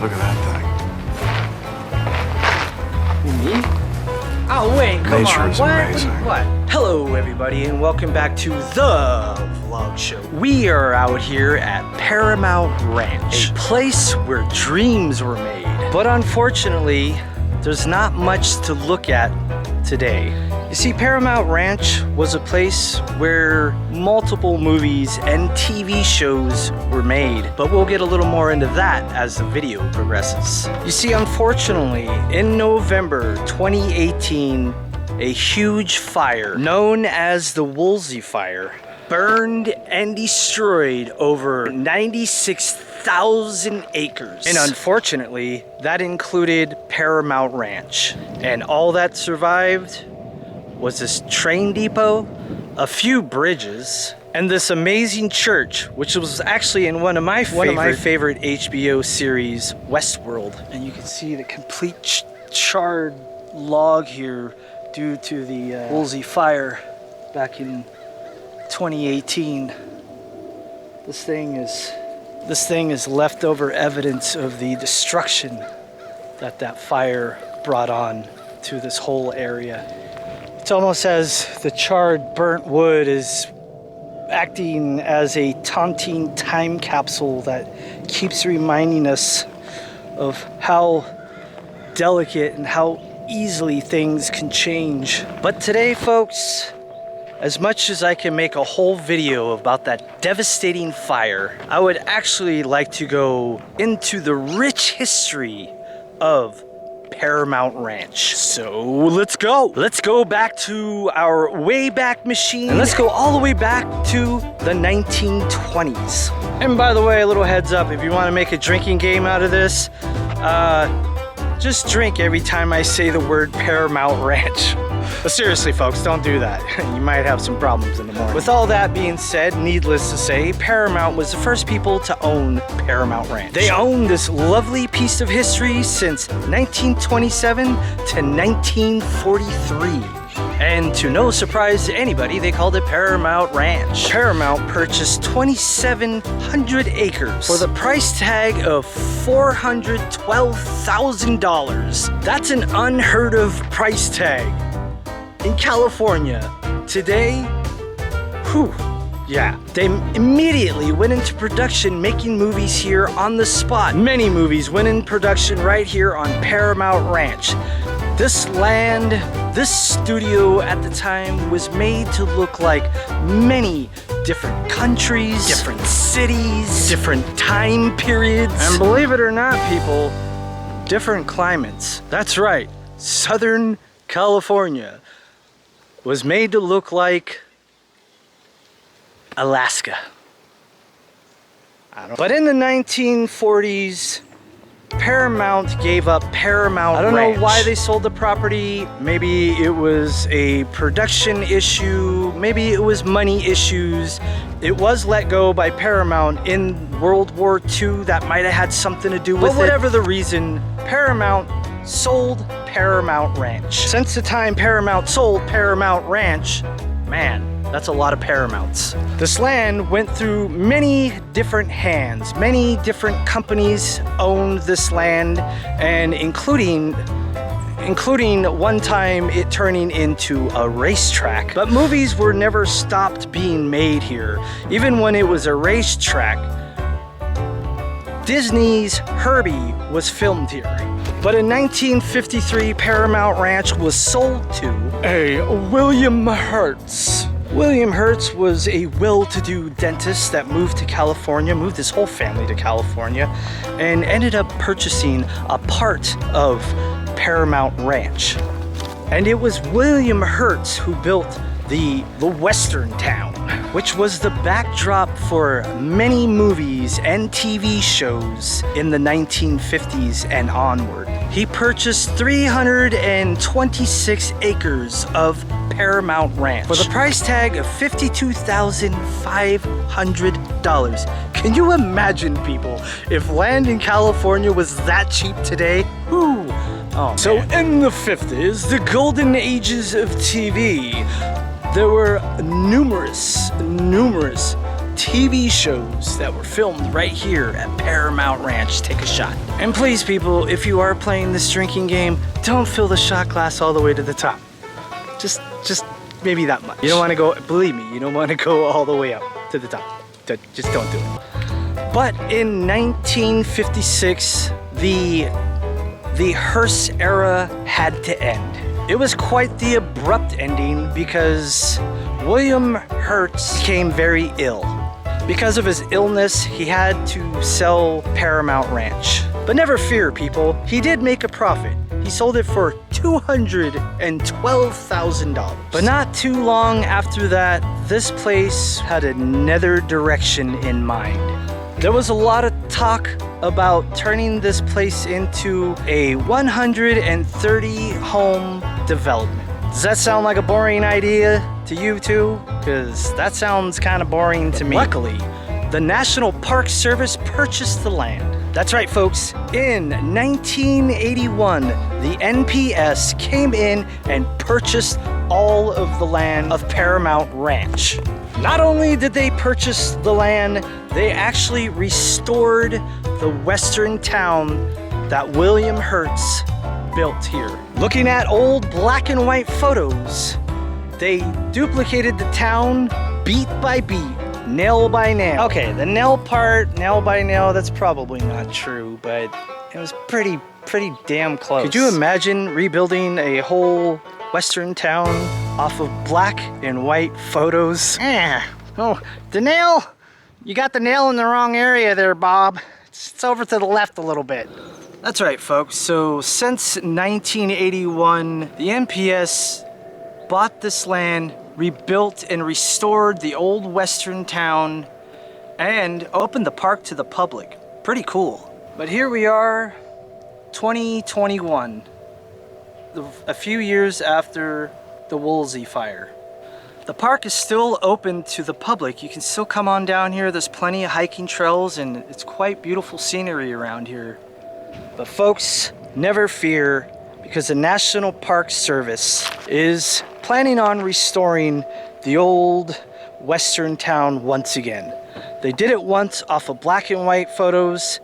Look at that thing. Me? Oh wait, come Nature on. is What? amazing. What? Hello everybody and welcome back to the vlog show. We are out here at Paramount Ranch, a place where dreams were made. But unfortunately, there's not much to look at today. You see, Paramount Ranch was a place where multiple movies and TV shows were made, but we'll get a little more into that as the video progresses. You see, unfortunately, in November 2018, a huge fire known as the Woolsey Fire burned and destroyed over 96,000 acres. And unfortunately, that included Paramount Ranch. And all that survived was this train depot, a few bridges, and this amazing church, which was actually in one of my favorite HBO series, Westworld. And you can see the complete charred log here due to the Woolsey Fire back in 2018. This thing is leftover evidence of the destruction that fire brought on to this whole area. It's almost as the charred, burnt wood is acting as a taunting time capsule that keeps reminding us of how delicate and how easily things can change. But today, folks, as much as I can make a whole video about that devastating fire, I would actually like to go into the rich history of Paramount Ranch. So let's go. Let's go back to our Wayback Machine and let's go all the way back to the 1920s. And by the way, a little heads up, if you want to make a drinking game out of this, just drink every time I say the word Paramount Ranch. But seriously, folks, don't do that. You might have some problems in the morning. With all that being said, needless to say, Paramount was the first people to own Paramount Ranch. They owned this lovely piece of history since 1927 to 1943. And to no surprise to anybody, they called it Paramount Ranch. Paramount purchased 2,700 acres for the price tag of $412,000. That's an unheard of price tag. In California, today, they immediately went into production making movies here on the spot. Many movies went in production right here on Paramount Ranch. This land, this studio at the time was made to look like many different countries, different cities, different time periods. And believe it or not, people, different climates. That's right, Southern California was made to look like Alaska. But in the 1940s, Paramount gave up Paramount Ranch. I don't know why they sold the property. Maybe it was a production issue. Maybe it was money issues. It was let go by Paramount in World War II. That might have had something to do with it. But whatever the reason, Paramount sold Paramount Ranch. Since the time Paramount sold Paramount Ranch, man, that's a lot of Paramounts. This land went through many different hands. Many different companies owned this land, and including one time it turning into a racetrack. But movies were never stopped being made here. Even when it was a racetrack, Disney's Herbie was filmed here. But in 1953, Paramount Ranch was sold to a William Hertz. William Hertz was a well-to-do dentist that moved to California, moved his whole family to California, and ended up purchasing a part of Paramount Ranch. And it was William Hertz who built the Western Town, which was the backdrop for many movies and TV shows in the 1950s and onward. He purchased 326 acres of Paramount Ranch for the price tag of $52,500. Can you imagine, people, if land in California was that cheap today? Whew. Oh, so in the 50s, the golden ages of TV, there were numerous TV shows that were filmed right here at Paramount Ranch take a shot. And please people, if you are playing this drinking game, don't fill the shot glass all the way to the top. Just maybe that much. You don't want to go, believe me, you don't want to go all the way up to the top. Just don't do it. But in 1956, the hearse era had to end. It was quite the abrupt ending because William Hertz became very ill. Because of his illness, he had to sell Paramount Ranch. But never fear, people, he did make a profit. He sold it for $212,000. But not too long after that, this place had another direction in mind. There was a lot of talk about turning this place into a 130 home development. Does that sound like a boring idea to you too? Because that sounds kind of boring to me. Luckily, the National Park Service purchased the land. That's right, folks. In 1981, the NPS came in and purchased all of the land of Paramount Ranch. Not only did they purchase the land, they actually restored the western town that William Hertz built here. Looking at old black and white photos, they duplicated the town beat by beat, nail by nail. Okay, the nail part, nail by nail, that's probably not true, but it was pretty damn close. Could you imagine rebuilding a whole western town off of black and white photos? Oh, the nail, you got the nail in the wrong area there, Bob. It's over to the left a little bit. That's right, folks. So since 1981, the NPS bought this land, rebuilt and restored the old western town, and opened the park to the public. Pretty cool. But here we are, 2021, a few years after the Woolsey Fire. The park is still open to the public. You can still come on down here. There's plenty of hiking trails and it's quite beautiful scenery around here. But folks, never fear, because the National Park Service is planning on restoring the old western town once again. They did it once off of black and white photos.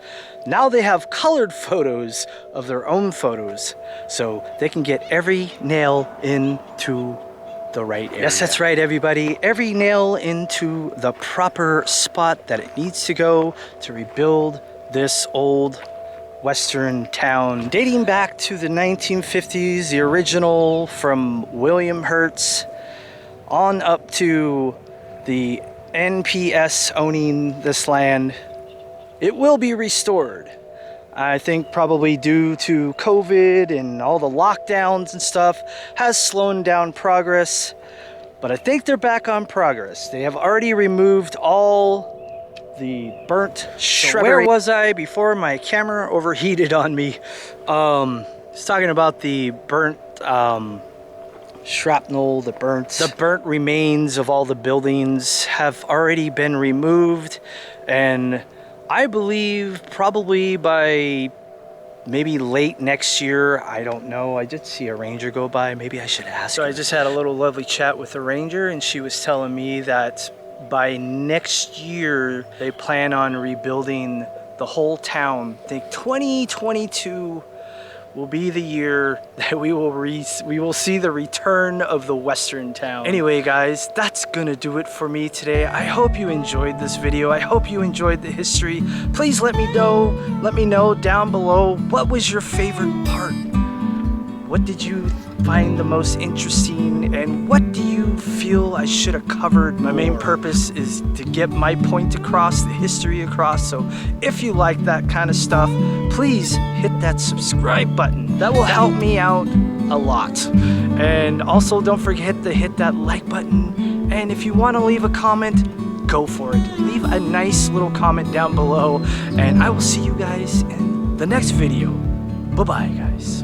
Now they have colored photos of their own photos, so they can get every nail into the right area. Yes, that's right, everybody. Every nail into the proper spot that it needs to go to rebuild this old western town. Dating back to the 1950s, the original from William Hertz on up to the NPS owning this land. It will be restored. I think probably due to COVID and all the lockdowns and stuff has slowed down progress, but I think they're back on progress. They have already removed all the burnt shrubbery. So where was I before my camera overheated on me? It's talking about the burnt shrapnel, the burnt remains of all the buildings have already been removed, and I believe probably by maybe late next year. I don't know. I did see a ranger go by. Maybe I should ask her. I just had a little lovely chat with the ranger, and she was telling me that by next year they plan on rebuilding the whole town. I think 2022 will be the year that we will see the return of the western town. Anyway, guys, that's gonna do it for me today. I hope you enjoyed this video. I hope you enjoyed the history. Please let me know down below, what was your favorite part? What did you find the most interesting, and what do you feel I should have covered? My main purpose is to get my point across, the history across. So if you like that kind of stuff, please hit that subscribe button. That will help me out a lot. And also don't forget to hit that like button. And if you want to leave a comment, go for it. Leave a nice little comment down below, and I will see you guys in the next video. Bye-bye, guys.